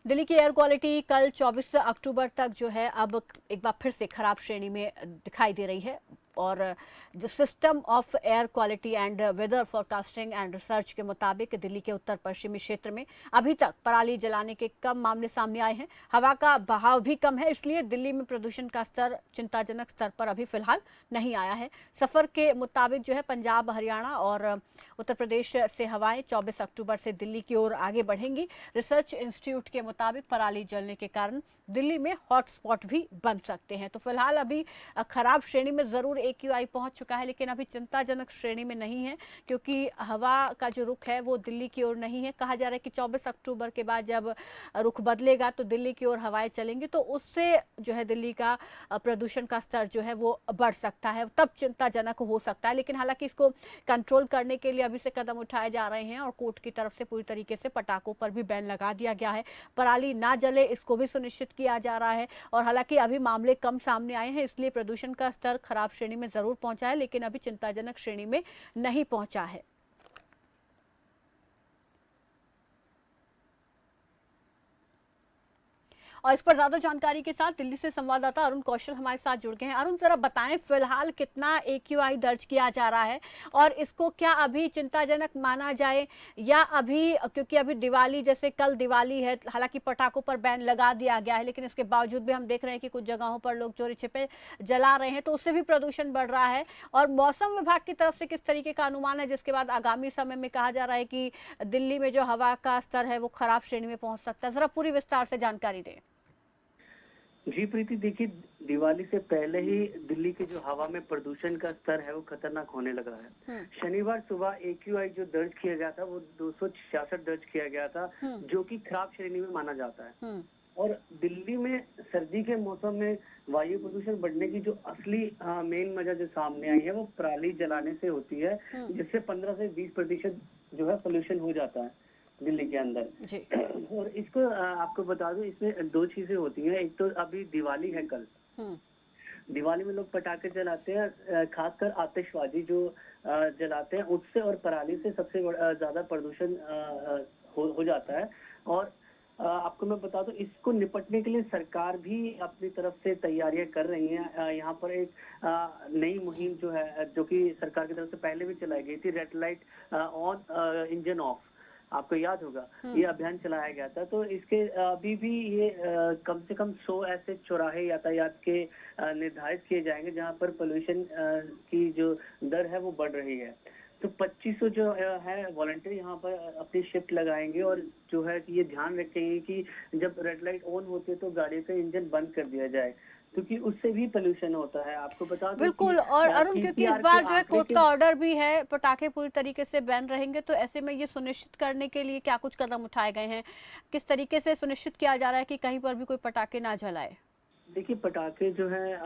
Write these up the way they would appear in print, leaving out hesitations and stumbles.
दिल्ली की air quality कल 24 अक्टूबर तक जो है अब एक बार फिर से खराब श्रेणी में दिखाई दे रही है और the system of air quality and weather forecasting and research के मुताबिक दिल्ली के उत्तर पश्चिमी क्षेत्र में अभी तक पराली जलाने के कम मामले सामने आए हैं। हवा का बहाव भी कम है, इसलिए दिल्ली में प्रदूषण का स्तर चिंताजनक स्तर पर अभी फिलहाल नहीं आया है। सफर के मुताबिक जो है पंजाब, हरियाणा और उत्तर प्रदेश से हवाएं 24 अक्टूबर से दिल्ली की ओर आगे बढ़ेंगी। रिसर्च इंस्टीट्यूट के मुताबिक पराली जलने के कारण दिल्ली में हॉटस्पॉट भी बन सकते हैं। तो फिलहाल अभी खराब श्रेणी में जरूर AQI पहुंच चुका है, लेकिन अभी चिंताजनक श्रेणी में नहीं है, क्योंकि हवा का जो रुख है वो दिल्ली की ओर नहीं है। कहा जा रहा है कि 24 अक्टूबर के बाद जब रुख बदलेगा तो दिल्ली की ओर हवाएं चलेंगी, तो उससे जो है दिल्ली का प्रदूषण का स्तर जो है वो बढ़ सकता है, तब चिंताजनक हो सकता है। लेकिन हालांकि इसको कंट्रोल करने के लिए अभी से कदम उठाए जा रहे हैं और कोर्ट की तरफ से पूरी तरीके से पटाखों पर भी बैन लगा दिया गया है। पराली ना जले इसको भी सुनिश्चित किया जा रहा है। और हालांकि अभी मामले कम सामने आए हैं, इसलिए प्रदूषण का स्तर खराब श्रेणी में जरूर पहुंचा है, लेकिन अभी चिंताजनक श्रेणी में नहीं पहुंचा है। और इस पर ज्यादा जानकारी के साथ दिल्ली से संवाददाता अरुण कौशल हमारे साथ जुड़ गए हैं। अरुण, जरा बताएं फिलहाल कितना AQI दर्ज किया जा रहा है और इसको क्या अभी चिंताजनक माना जाए या अभी, क्योंकि अभी दिवाली, जैसे कल दिवाली है, हालांकि पटाखों पर बैन लगा दिया गया है, लेकिन इसके बावजूद भी हम देख रहे हैं कि कुछ जगहों पर लोग चोरी छिपे जला रहे हैं, तो उससे भी प्रदूषण बढ़ रहा है। और मौसम विभाग की तरफ से किस तरीके का अनुमान है, जिसके बाद आगामी समय में कहा जा रहा है कि दिल्ली में जो हवा का स्तर है वो खराब श्रेणी में पहुंच सकता है? जरा पूरी विस्तार से जानकारी दें। जी प्रीति, देखिए, दिवाली से पहले ही दिल्ली के जो हवा में प्रदूषण का स्तर है वो खतरनाक होने लगा है। शनिवार सुबह AQI जो दर्ज किया गया था वो 266 दर्ज किया गया था, जो कि खराब श्रेणी में माना जाता है। और दिल्ली में सर्दी के मौसम में वायु प्रदूषण बढ़ने की जो असली मेन वजह जो सामने आई है वो पराली जलाने से होती है, जिससे 15 से 20% जो है पोल्यूशन हो जाता है दिल्ली के अंदर जी। और इसको आपको बता दूं, इसमें दो चीजें होती हैं। एक तो अभी दिवाली है कल, दिवाली में लोग पटाखे जलाते हैं, खासकर आतिशबाजी जो जलाते हैं उससे और पराली से सबसे ज्यादा प्रदूषण हो जाता है। और आपको मैं बता दूं, इसको निपटने के लिए सरकार भी अपनी तरफ से तैयारियां कर रही है। यहाँ पर एक नई मुहिम जो है, जो कि सरकार की तरफ से पहले भी चलाई गई थी, red light on engine of, आपको याद होगा, ये अभियान चलाया गया था। तो इसके अभी भी ये कम से कम 100 ऐसे चौराहे यातायात के निर्धारित किए जाएंगे जहां पर पोल्यूशन की जो दर है वो बढ़ रही है। तो 2500 जो है वॉलंटियर यहाँ पर अपनी शिफ्ट लगाएंगे और जो है ये ध्यान रखेंगे कि जब रेड लाइट ऑन होती है तो गाड़ी का इंजन बंद कर दिया जाए, क्योंकि उससे भी पोल्यूशन होता है। आपको बता दूं बिल्कुल। और अरुण, क्योंकि इस बार जो है कोर्ट का ऑर्डर भी है, पटाखे पूरी तरीके से बैन रहेंगे, तो ऐसे में ये सुनिश्चित करने के लिए क्या कुछ कदम उठाए गए हैं? किस तरीके से सुनिश्चित किया जा रहा है कि कहीं पर भी कोई पटाखे ना जलाए? देखिए, पटाखे जो है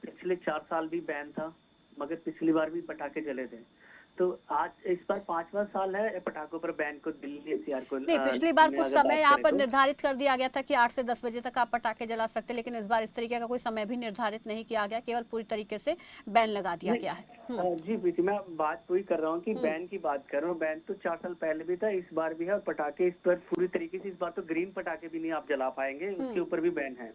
पिछले 4 साल भी बैन था, मगर पिछली बार भी पटाखे जले थे। तो आज इस बार 5वां साल है पटाखों पर बैन को दिल्ली NCR को। नहीं, पिछली बार कुछ समय यहाँ पर निर्धारित कर दिया गया था कि 8 से 10 बजे तक आप पटाखे जला सकते, लेकिन इस बार इस तरीके का कोई समय भी निर्धारित नहीं किया गया, केवल पूरी तरीके से बैन लगा दिया गया है। जी प्रीति, मैं बात वही कर रहा हूँ कि बैन की बात कर रहा हूँ। बैन तो 4 साल पहले भी था, इस बार भी है। और पटाखे इस पर पूरी तरीके से, इस बार तो ग्रीन पटाखे भी नहीं आप जला पाएंगे, उसके ऊपर भी बैन है।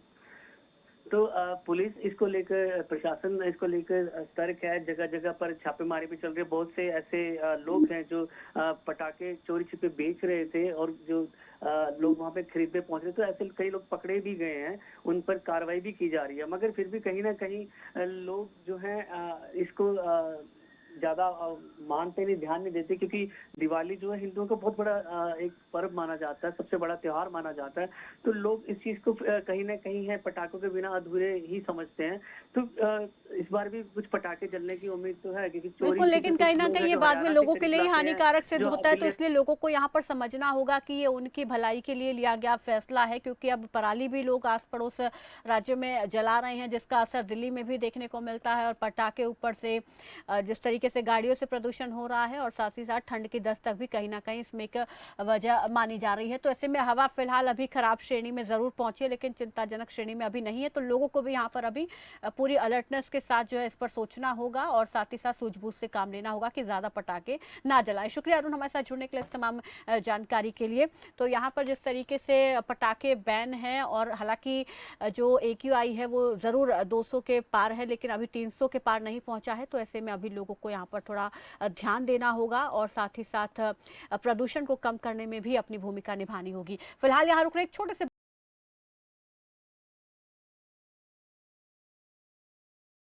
तो पुलिस इसको लेकर, प्रशासन इसको लेकर सतर्क है। जगह जगह पर छापेमारी भी चल रही है। बहुत से ऐसे लोग हैं जो पटाखे चोरी छिपे बेच रहे थे और जो लोग वहां पे खरीदने पहुंच रहे, तो ऐसे कई लोग पकड़े भी गए हैं, उन पर कार्रवाई भी की जा रही है। मगर फिर भी कहीं ना कहीं लोग जो है इसको ज्यादा मानते नहीं, ध्यान नहीं देते, क्योंकि दिवाली जो है हिंदुओं का बहुत बड़ा एक पर्व माना जाता है, सबसे बड़ा त्योहार माना जाता है। तो लोग इस चीज को कहीं ना कहीं है पटाखों के बिना अधूरे ही समझते हैं। तो इस बार भी कुछ पटाखे जलने की उम्मीद तो है, क्योंकि बिल्कुल, लेकिन कहीं ना कहीं ये बाद में लोगों के लिए हानिकारक सिद्ध होता है। तो इसलिए लोगों को यहाँ पर समझना होगा कि ये उनकी भलाई के लिए लिया गया फैसला है, क्योंकि अब पराली भी लोग आस पड़ोस राज्यों में जला रहे हैं, जिसका असर दिल्ली में भी देखने को मिलता है। और पटाखे ऊपर से जिस तरीके तरीके से गाड़ियों से प्रदूषण हो रहा है और साथ ही साथ ठंड की दस्तक भी कहीं ना कहीं इसमें एक वजह मानी जा रही है। तो ऐसे में हवा फिलहाल अभी खराब श्रेणी में जरूर पहुंची है, लेकिन चिंताजनक श्रेणी में अभी नहीं है। तो लोगों को भी यहाँ पर अभी पूरी अलर्टनेस के साथ जो है इस पर सोचना होगा और साथ ही साथ सूझबूझ से काम लेना होगा कि ज्यादा पटाखे ना जलाएं। शुक्रिया अरुण हमारे साथ जुड़ने के लिए, इस तमाम जानकारी के लिए। तो यहाँ पर जिस तरीके से पटाखे बैन हैं और हालांकि जो AQI है वो ज़रूर 200 के पार है, लेकिन अभी 300 के पार नहीं पहुंचा है। तो ऐसे में अभी लोगों को यहाँ पर थोड़ा ध्यान देना होगा और साथ ही साथ प्रदूषण को कम करने में भी अपनी भूमिका निभानी होगी। फिलहाल यहाँ रुक रहे एक छोटे से